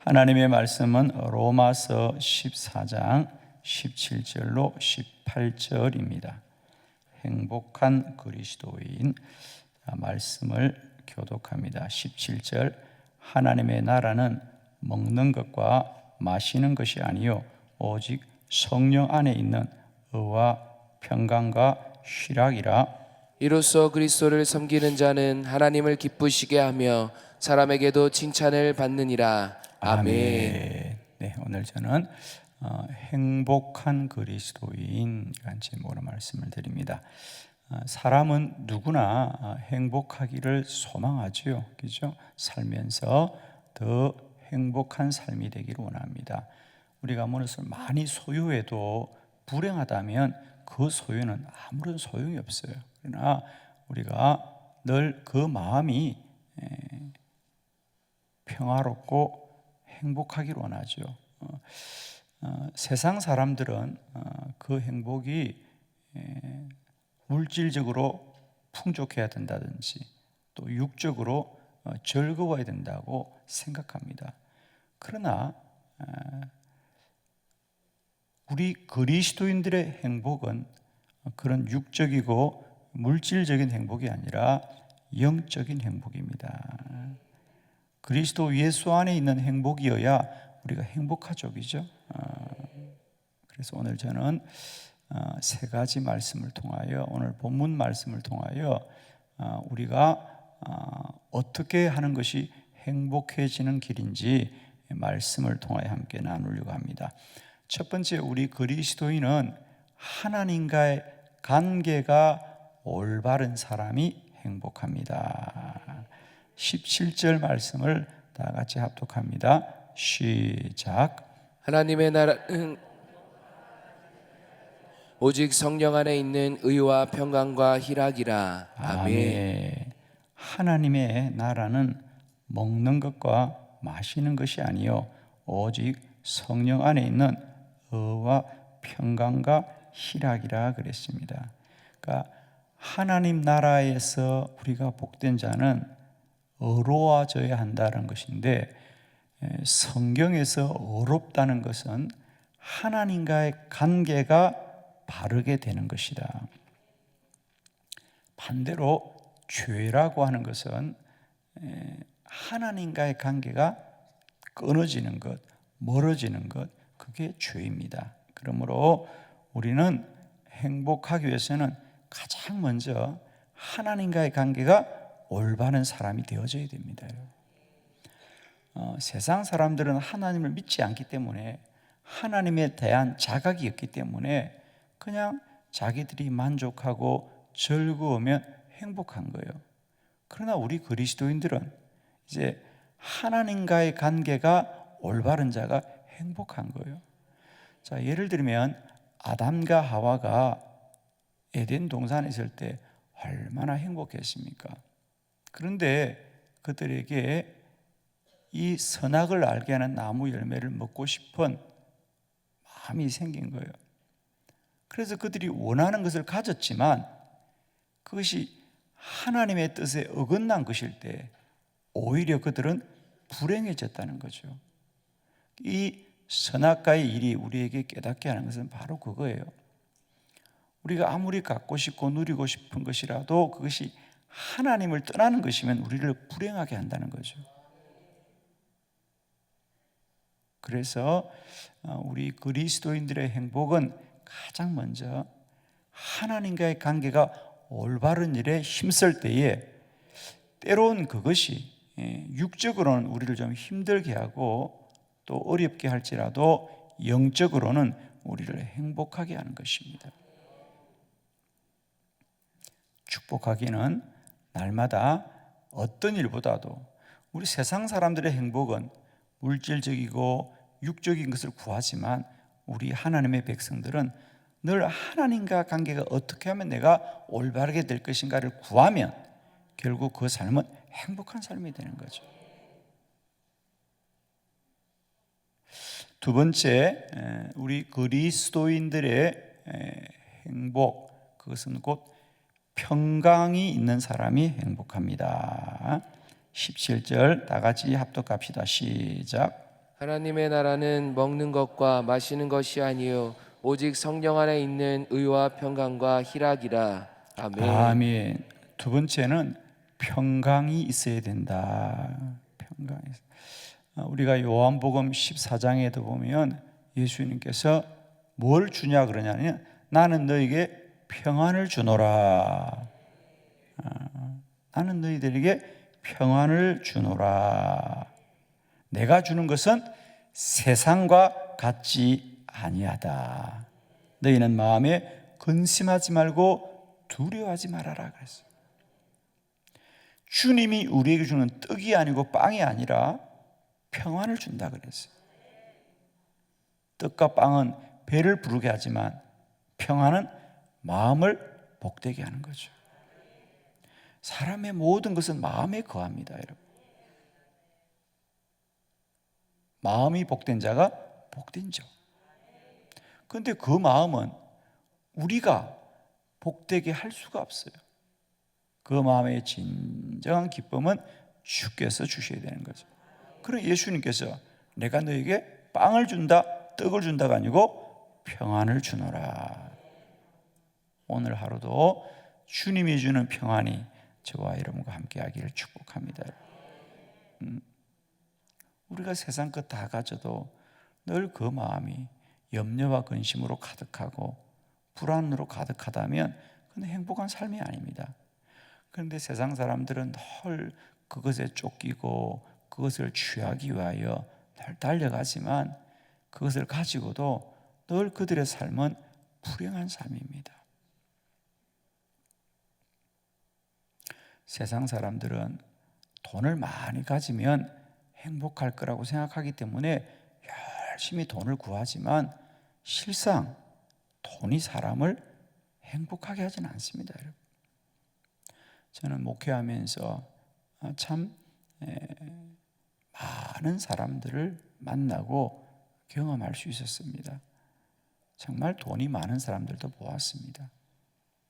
하나님의 말씀은 로마서 14장 17절로 18절입니다. 행복한 그리스도인, 말씀을 교독합니다. 17절, 하나님의 나라는 먹는 것과 마시는 것이 아니요 오직 성령 안에 있는 의와 평강과 희락이라. 이로써 그리스도를 섬기는 자는 하나님을 기쁘시게 하며 사람에게도 칭찬을 받느니라. 아멘. 네, 오늘 저는 행복한 그리스도인이라는 제목으로 말씀을 드립니다. 사람은 누구나 행복하기를 소망하지요, 그렇죠? 살면서 더 행복한 삶이 되기를 원합니다. 우리가 무엇을 많이 소유해도 불행하다면 그 소유는 아무런 소용이 없어요. 그러나 우리가 늘 그 마음이 평화롭고 행복하기를 원하죠. 세상 사람들은 그 행복이 물질적으로 풍족해야 된다든지 또 육적으로 즐거워야 된다고 생각합니다. 그러나 우리 그리스도인들의 행복은 그런 육적이고 물질적인 행복이 아니라 영적인 행복입니다. 그리스도 예수 안에 있는 행복이어야 우리가 행복하죠, 그죠? 그래서 오늘 저는 세 가지 말씀을 통하여, 오늘 본문 말씀을 통하여 우리가 어떻게 하는 것이 행복해지는 길인지 말씀을 통하여 함께 나누려고 합니다. 첫 번째, 우리 그리스도인은 하나님과의 관계가 올바른 사람이 행복합니다. 17절 말씀을 다 같이 합독합니다. 시작. 하나님의 나라는 오직 성령 안에 있는 의와 평강과 희락이라. 아멘. 하나님의 나라는 먹는 것과 마시는 것이 아니요 오직 성령 안에 있는 의와 평강과 희락이라 그랬습니다. 그러니까 하나님 나라에서 우리가 복된 자는 의로워져야 한다는 것인데, 성경에서 의롭다는 것은 하나님과의 관계가 바르게 되는 것이다. 반대로 죄라고 하는 것은 하나님과의 관계가 끊어지는 것, 멀어지는 것, 그게 죄입니다. 그러므로 우리는 행복하기 위해서는 가장 먼저 하나님과의 관계가 올바른 사람이 되어져야 됩니다. 세상 사람들은 하나님을 믿지 않기 때문에, 하나님에 대한 자각이 없기 때문에 그냥 자기들이 만족하고 즐거우면 행복한 거예요. 그러나 우리 그리스도인들은 이제 하나님과의 관계가 올바른 자가 행복한 거예요. 자, 예를 들면 아담과 하와가 에덴 동산에 있을 때 얼마나 행복했습니까? 그런데 그들에게 이 선악을 알게 하는 나무 열매를 먹고 싶은 마음이 생긴 거예요. 그래서 그들이 원하는 것을 가졌지만 그것이 하나님의 뜻에 어긋난 것일 때 오히려 그들은 불행해졌다는 거죠. 이 선악과의 일이 우리에게 깨닫게 하는 것은 바로 그거예요. 우리가 아무리 갖고 싶고 누리고 싶은 것이라도 그것이 하나님을 떠나는 것이면 우리를 불행하게 한다는 거죠. 그래서 우리 그리스도인들의 행복은 가장 먼저 하나님과의 관계가 올바른 일에 힘쓸 때에, 때론 그것이 육적으로는 우리를 좀 힘들게 하고 또 어렵게 할지라도 영적으로는 우리를 행복하게 하는 것입니다. 축복하기는 날마다 어떤 일보다도, 우리 세상 사람들의 행복은 물질적이고 육적인 것을 구하지만 우리 하나님의 백성들은 늘 하나님과 관계가 어떻게 하면 내가 올바르게 될 것인가를 구하면 결국 그 삶은 행복한 삶이 되는 거죠. 두 번째, 우리 그리스도인들의 행복, 그것은 곧 평강이 있는 사람이 행복합니다. 17절 다 같이 합독합시다. 시작. 하나님의 나라는 먹는 것과 마시는 것이 아니요 오직 성령 안에 있는 의와 평강과 희락이라. 아멘. 아멘. 두 번째는 평강이 있어야 된다. 평강이. 우리가 요한복음 14장에도 보면 예수님께서 뭘 주냐 그러냐면 나는 너에게 평안을 주노라. 나는 너희들에게 평안을 주노라. 내가 주는 것은 세상과 같지 아니하다. 너희는 마음에 근심하지 말고 두려워하지 말아라 그랬어요. 주님이 우리에게 주는 떡이 아니고 빵이 아니라 평안을 준다 그랬어요. 떡과 빵은 배를 부르게 하지만 평안은 마음을 복되게 하는 거죠. 사람의 모든 것은 마음에 거합니다, 여러분. 마음이 복된 자가 복된 자. 그런데 그 마음은 우리가 복되게 할 수가 없어요. 그 마음의 진정한 기쁨은 주께서 주셔야 되는 거죠. 그럼 예수님께서 내가 너에게 빵을 준다, 떡을 준다가 아니고 평안을 주노라. 오늘 하루도 주님이 주는 평안이 저와 여러분과 함께 하기를 축복합니다. 우리가 세상 것 다 가져도 늘 그 마음이 염려와 근심으로 가득하고 불안으로 가득하다면 그건 행복한 삶이 아닙니다. 그런데 세상 사람들은 늘 그것에 쫓기고 그것을 취하기 위하여 늘 달려가지만 그것을 가지고도 늘 그들의 삶은 불행한 삶입니다. 세상 사람들은 돈을 많이 가지면 행복할 거라고 생각하기 때문에 열심히 돈을 구하지만 실상 돈이 사람을 행복하게 하지는 않습니다, 여러분. 저는 목회하면서 참 많은 사람들을 만나고 경험할 수 있었습니다. 정말 돈이 많은 사람들도 보았습니다.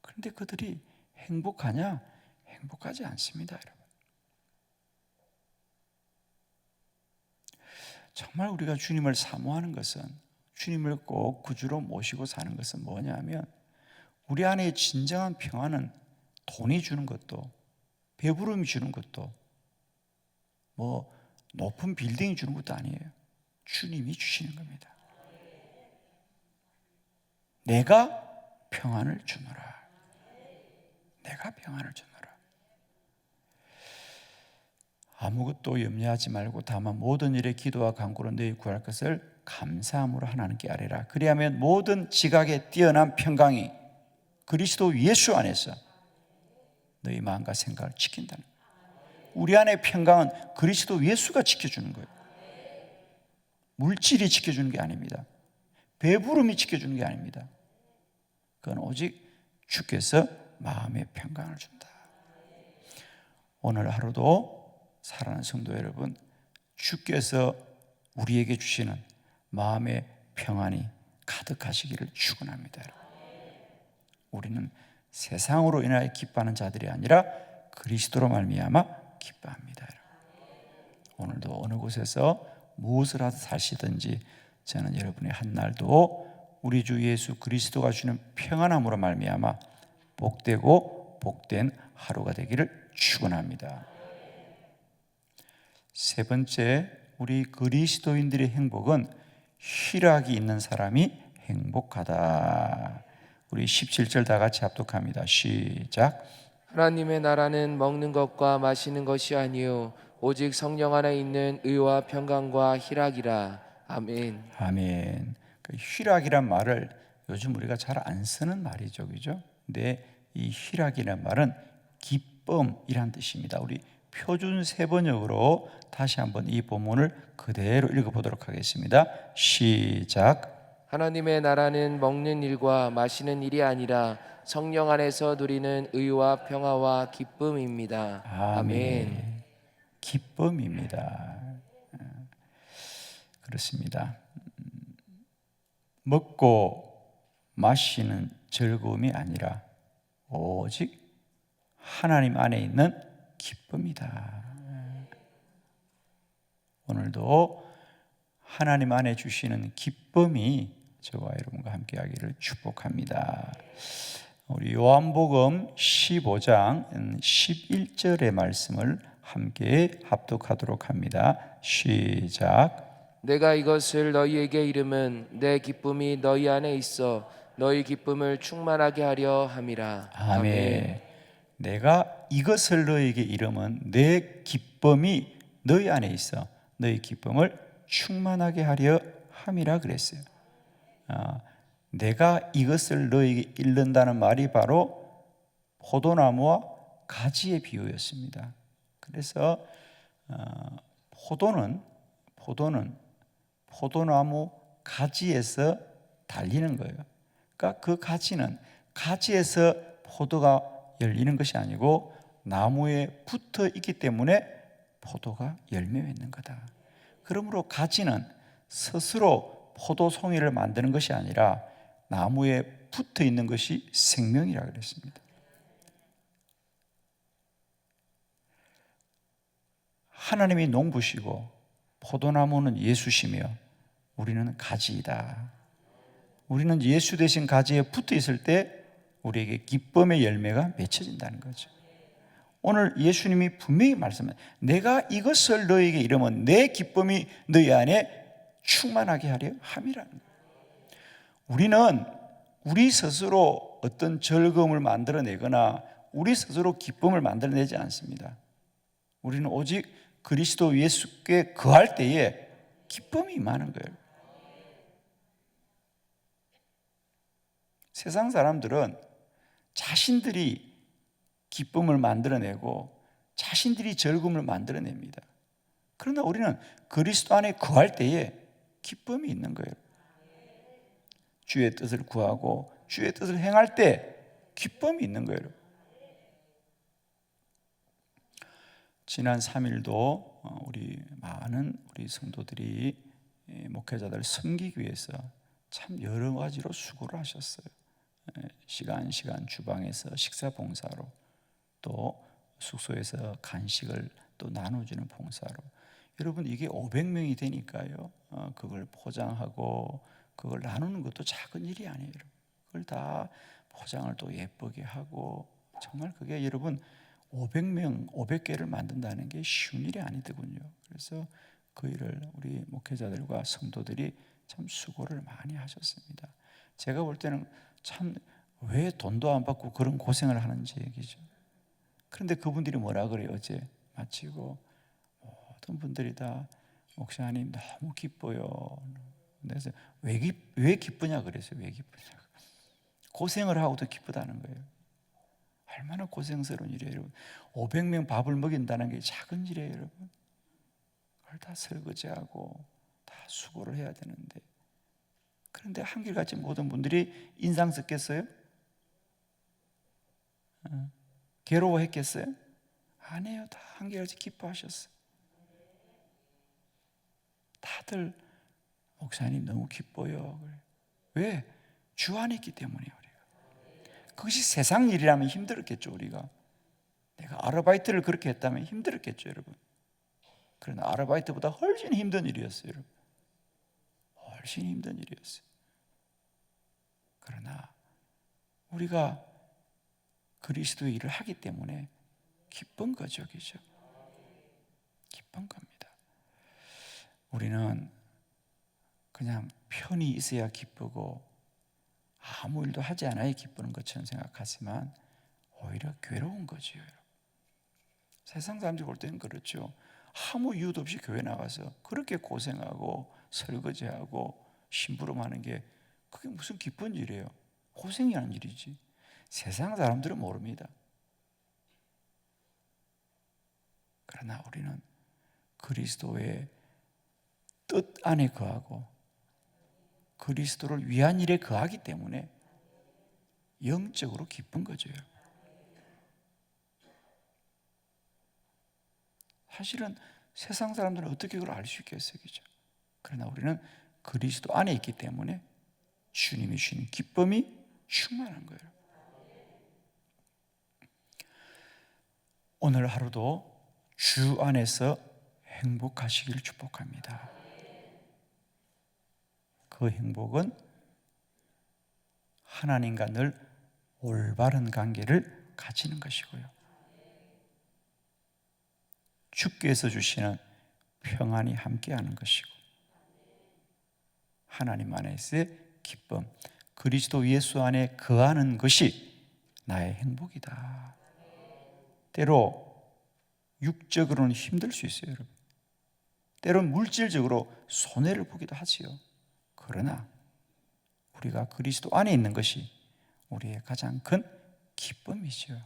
그런데 그들이 행복하냐? 행복하지 않습니다, 여러분. 정말 우리가 주님을 사모하는 것은, 주님을 꼭 구주로 모시고 사는 것은 뭐냐면 우리 안에 진정한 평안은 돈이 주는 것도, 배부름이 주는 것도, 뭐 높은 빌딩이 주는 것도 아니에요. 주님이 주시는 겁니다. 내가 평안을 주노라. 내가 평안을 주노라. 아무것도 염려하지 말고 다만 모든 일에 기도와 간구로 너희 구할 것을 감사함으로 하나님께 아뢰라. 그리하면 모든 지각에 뛰어난 평강이 그리스도 예수 안에서 너희 마음과 생각을 지킨다는 거예요. 우리 안의 평강은 그리스도 예수가 지켜주는 거예요. 물질이 지켜주는 게 아닙니다. 배부름이 지켜주는 게 아닙니다. 그건 오직 주께서 마음의 평강을 준다. 오늘 하루도 사랑하는 성도 여러분, 주께서 우리에게 주시는 마음의 평안이 가득하시기를 축원합니다. 우리는 세상으로 인하여 기뻐하는 자들이 아니라 그리스도로 말미암아 기뻐합니다. 오늘도 어느 곳에서 무엇을 하듯 사시든지 저는 여러분의 한 날도 우리 주 예수 그리스도가 주는 평안함으로 말미암아 복되고 복된 하루가 되기를 축원합니다. 세 번째, 우리 그리스도인들의 행복은 희락이 있는 사람이 행복하다. 우리 17절 다 같이 합독합니다. 시작. 하나님의 나라는 먹는 것과 마시는 것이 아니요 오직 성령 안에 있는 의와 평강과 희락이라. 아멘. 아멘. 그 희락이란 말을 요즘 우리가 잘 안 쓰는 말이죠, 그죠? 근데 이 희락이란 말은 기쁨이란 뜻입니다. 우리 표준 세번역으로 다시 한번 이 본문을 그대로 읽어보도록 하겠습니다. 시작. 하나님의 나라는 먹는 일과 마시는 일이 아니라 성령 안에서 누리는 의와 평화와 기쁨입니다. 아멘. 기쁨입니다. 그렇습니다. 먹고 마시는 즐거움이 아니라 오직 하나님 안에 있는 기쁨이다. 오늘도 하나님 안에 주시는 기쁨이 저와 여러분과 함께 하기를 축복합니다. 우리 요한복음 15장 11절의 말씀을 함께 합독하도록 합니다. 시작. 내가 이것을 너희에게 이름은 내 기쁨이 너희 안에 있어 너희 기쁨을 충만하게 하려 함이라. 아멘. 내가 이것을 너희에게 이름은 내 기쁨이 너희 안에 있어 너희 기쁨을 충만하게 하려 함이라 그랬어요. 내가 이것을 너희에게 이른다는 말이 바로 포도나무와 가지의 비유였습니다. 그래서 포도는 포도나무 가지에서 달리는 거예요. 그러니까 그 가지는 가지에서 포도가 열리는 것이 아니고 나무에 붙어 있기 때문에 포도가 열매 맺는 거다. 그러므로 가지는 스스로 포도송이를 만드는 것이 아니라 나무에 붙어 있는 것이 생명이라 그랬습니다. 하나님이 농부시고 포도나무는 예수시며 우리는 가지이다. 우리는 예수 대신 가지에 붙어 있을 때 우리에게 기쁨의 열매가 맺혀진다는 거죠. 오늘 예수님이 분명히 말씀합니다. 내가 이것을 너희에게 이르면 내 기쁨이 너희 안에 충만하게 하려 함이라는 거예요. 우리는 우리 스스로 어떤 즐거움을 만들어내거나 우리 스스로 기쁨을 만들어내지 않습니다. 우리는 오직 그리스도 예수께 거할 때에 기쁨이 임하는 거예요. 세상 사람들은 자신들이 기쁨을 만들어내고 자신들이 즐거움을 만들어냅니다. 그러나 우리는 그리스도 안에 거할 때에 기쁨이 있는 거예요. 주의 뜻을 구하고 주의 뜻을 행할 때 기쁨이 있는 거예요. 지난 3일도 우리 많은 우리 성도들이 목회자들 섬기기 위해서 참 여러 가지로 수고를 하셨어요. 시간 주방에서 식사 봉사로, 또 숙소에서 간식을 또 나눠주는 봉사로. 여러분, 이게 500명이 되니까요, 그걸 포장하고 그걸 나누는 것도 작은 일이 아니에요. 그걸 다 포장을 또 예쁘게 하고, 정말 그게 여러분 500명, 500개를 만든다는 게 쉬운 일이 아니더군요. 그래서 그 일을 우리 목회자들과 성도들이 참 수고를 많이 하셨습니다. 제가 볼 때는 참 왜 돈도 안 받고 그런 고생을 하는지 얘기죠. 그런데 그분들이 뭐라 그래요? 어제 마치고 모든 분들이 다 목사님 너무 기뻐요. 그래서 왜 기쁘냐 그랬어요. 왜 기쁘냐. 고생을 하고도 기쁘다는 거예요. 얼마나 고생스러운 일이에요, 여러분. 500명 밥을 먹인다는 게 작은 일이에요, 여러분. 그걸 다 설거지하고 다 수고를 해야 되는데, 그런데 한결같이 모든 분들이 인상 썼겠어요? 괴로워했겠어요? 아니에요. 다 한결같이 기뻐하셨어요. 다들 목사님 너무 기뻐요. 왜? 주 안에 있기 때문이에요. 우리가. 그것이 세상 일이라면 힘들었겠죠. 우리가 내가 아르바이트를 그렇게 했다면 힘들었겠죠, 여러분. 그러나 아르바이트보다 훨씬 힘든 일이었어요, 여러분. 훨씬 힘든 일이었어요. 그러나 우리가 그리스도의 일을 하기 때문에 기쁜 거죠, 그죠? 기쁜 겁니다. 우리는 그냥 편히 있어야 기쁘고 아무 일도 하지 않아야 기쁘는 것처럼 생각하지만 오히려 괴로운 거죠, 여러분. 세상 사람들이 볼 때는 그렇죠. 아무 이유도 없이 교회 나가서 그렇게 고생하고 설거지하고 심부름하는 게 그게 무슨 기쁜 일이에요? 고생이라는 일이지. 세상 사람들은 모릅니다. 그러나 우리는 그리스도의 뜻 안에 거하고 그리스도를 위한 일에 거하기 때문에 영적으로 기쁜 거죠. 사실은 세상 사람들은 어떻게 그걸 알 수 있겠어요, 그죠? 그러나 우리는 그리스도 안에 있기 때문에 주님이 주시는 기쁨이 충만한 거예요. 오늘 하루도 주 안에서 행복하시기를 축복합니다. 그 행복은 하나님과 늘 올바른 관계를 가지는 것이고요, 주께서 주시는 평안이 함께하는 것이고, 하나님 안에서의 기쁨, 그리스도 예수 안에 거하는 것이 나의 행복이다. 때로 육적으로는 힘들 수 있어요, 여러분. 때로는 물질적으로 손해를 보기도 하지요. 그러나 우리가 그리스도 안에 있는 것이 우리의 가장 큰 기쁨이죠.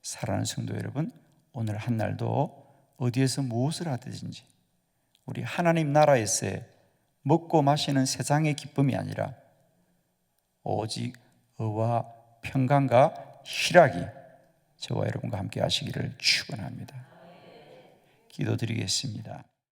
사랑하는 성도 여러분, 오늘 한 날도 어디에서 무엇을 하든지 우리 하나님 나라에서의 먹고 마시는 세상의 기쁨이 아니라 오직 의와 평강과 희락이 저와 여러분과 함께 하시기를 축원합니다. 기도드리겠습니다.